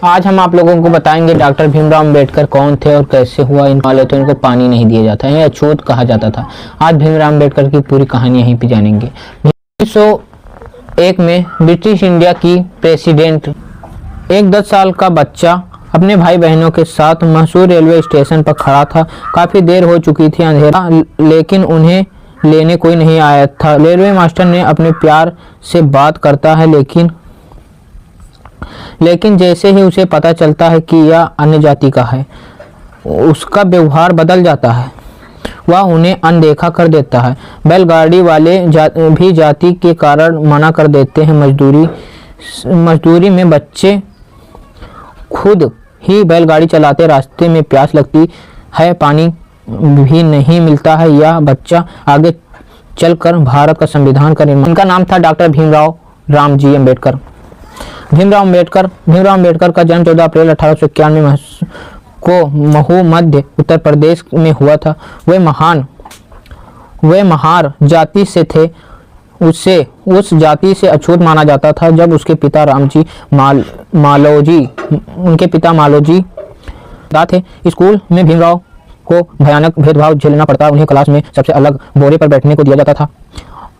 आज हम आप लोगों को बताएंगे डॉक्टर भीमराव अंबेडकर कौन थे और कैसे हुआ इन वाले तो इनको पानी नहीं दिया जाता है, अछूत कहा जाता था। आज भीमराव अंबेडकर की पूरी कहानी यहीं पे जानेंगे। 1901 में ब्रिटिश इंडिया की प्रेसिडेंट एक 10 साल का बच्चा अपने भाई बहनों के साथ मशहूर रेलवे स्टेशन पर खड़ा था। काफ़ी देर हो चुकी थी, अंधेरा, लेकिन उन्हें लेने कोई नहीं आया था। रेलवे मास्टर ने अपने प्यार से बात करता है, लेकिन जैसे ही उसे पता चलता है कि यह अन्य जाति का है, उसका व्यवहार बदल जाता है। वह उन्हें अनदेखा कर देता है। बैलगाड़ी वाले भी जाति के कारण मना कर देते हैं। मजदूरी में बच्चे खुद ही बैलगाड़ी चलाते। रास्ते में प्यास लगती है, पानी भी नहीं मिलता है। यह बच्चा आगे चलकर भारत का संविधान का निर्माण। इनका नाम था डॉक्टर भीमराव रामजी अम्बेडकर। भीमराव अम्बेडकर का जन्म 14 अप्रैल 1891 को महू मध्य उत्तर प्रदेश में हुआ था। वे महार जाति से थे। उस जाति से अछूत माना जाता था। जब उसके पिता रामजी मालोजी थे, स्कूल में भीमराव को भयानक भेदभाव झेलना पड़ता। उन्हें क्लास में सबसे अलग बोरे पर बैठने को दिया जाता था।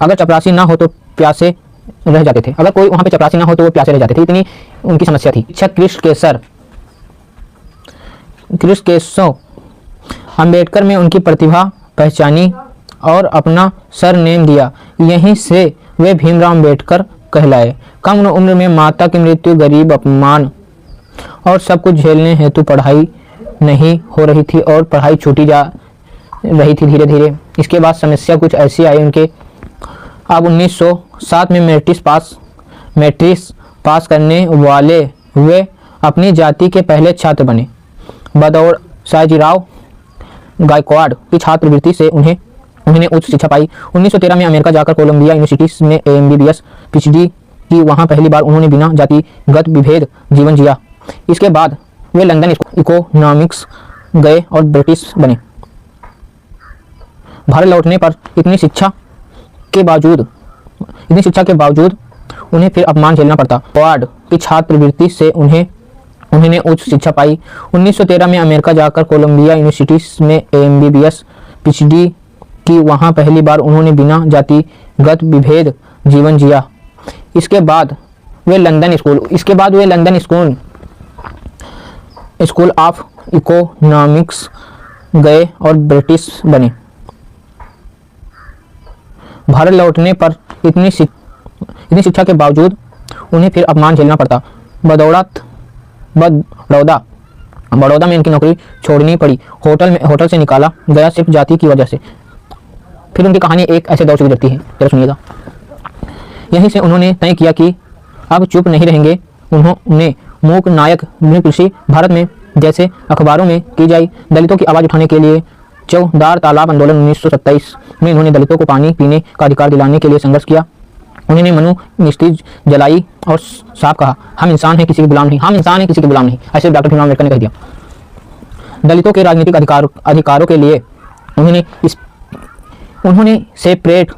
अगर चपरासी ना हो तो प्यासे रह जाते थे। अगर कोई वहां पे चपरासी ना हो तो वो प्यासे रह जाते थे। इतनी उनकी समस्या थी। शिक्षक कृष्ण केशव अम्बेडकर में उनकी प्रतिभा पहचानी और अपना सरनेम दिया। यहीं से वे भीमराव अम्बेडकर कहलाए। कम उम्र में माता की मृत्यु, गरीब, अपमान और सब कुछ झेलने हेतु पढ़ाई नहीं हो रही थी और पढ़ाई छूटी जा रही थी धीरे धीरे। इसके बाद समस्या कुछ ऐसी आई उनके। अब 1907 में मैट्रिक पास करने वाले वे अपनी जाति के पहले छात्र बने। बदौड़ सायाजीराव गायकवाड़ की छात्रवृत्ति से उन्होंने उच्च शिक्षा पाई। 1913 में अमेरिका जाकर कोलंबिया यूनिवर्सिटी में MBBS PhD की। वहां पहली बार उन्होंने बिना जातिगत विभेद जीवन जिया। इसके बाद वे लंदन इकोनॉमिक्स गए और ब्रिटिश बने। भारत लौटने पर इतनी शिक्षा के बावजूद उन्हें फिर अपमान झेलना पड़ता। गायकवाड़ की छात्रवृत्ति से उन्होंने उच्च शिक्षा पाई। 1913 में अमेरिका जाकर कोलंबिया यूनिवर्सिटी में MBBS PhD की। वहां पहली बार उन्होंने बिना जातिगत विभेद जीवन जिया। इसके बाद वे लंदन स्कूल ऑफ इकोनॉमिक्स गए और ब्रिटिश बने। भारत लौटने पर इतनी शिक्षा के बावजूद उन्हें फिर अपमान झेलना पड़ता। बड़ौदा में इनकी नौकरी छोड़नी पड़ी। होटल से निकाला गया सिर्फ जाति की वजह से। फिर उनकी कहानी एक ऐसे दौर से गुजरती है, जरा सुनिएगा। यहीं से उन्होंने तय किया कि अब चुप नहीं रहेंगे। उन्होंने मूक नायक कृषि भारत में जैसे अखबारों में की जाए दलितों की आवाज़ उठाने के लिए चौदार तालाब आंदोलन 1927 में उन्होंने दलितों को पानी पीने का अधिकार दिलाने के लिए संघर्ष किया। उन्होंने मनुस्मृति जलाई और साफ कहा, हम इंसान हैं, किसी के गुलाम नहीं। ऐसे डॉक्टर भीमराव अम्बेडकर ने कह दिया। दलितों के राजनीतिक अधिकारों के लिए उन्होंने सेपरेट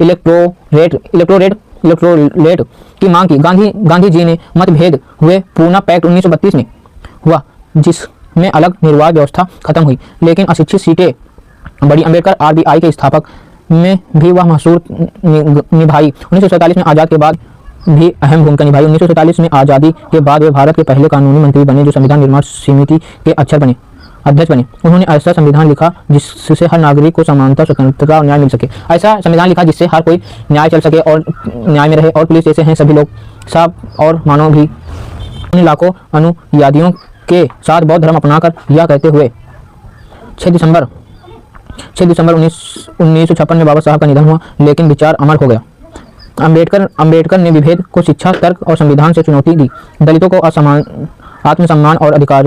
इलेक्टोरेट की मांग की। गांधी जी ने मतभेद हुए। पूना पैक्ट 1932 में हुआ, जिसमें अलग निर्वाचन व्यवस्था खत्म हुई, लेकिन अशिक्षित सीटें बड़ी। अम्बेडकर RBI के स्थापक में भी वह महसूर निभाई। 1947 में आज़ाद के बाद भी अहम भूमिका निभाई। 1947 में आज़ादी के बाद वे भारत के पहले कानूनी मंत्री बने जो संविधान निर्माण समिति के अध्यक्ष बने। उन्होंने ऐसा संविधान लिखा जिससे हर नागरिक को समानता, स्वतंत्रता और न्याय मिल सके। ऐसा संविधान लिखा जिससे हर कोई न्याय चल सके और न्याय में रहे। और पुलिस जैसे हैं सभी लोग साफ और मानव भी। उन्हें लाखों अनुयायियों के साथ बौद्ध धर्म अपनाकर यह कहते हुए 6 दिसंबर 1956 में बाबा साहब का निधन हुआ, लेकिन विचार अमर हो गया। अम्बेडकर ने विभेद को शिक्षा, तर्क और संविधान से चुनौती दी। दलितों को आत्मसम्मान और अधिकार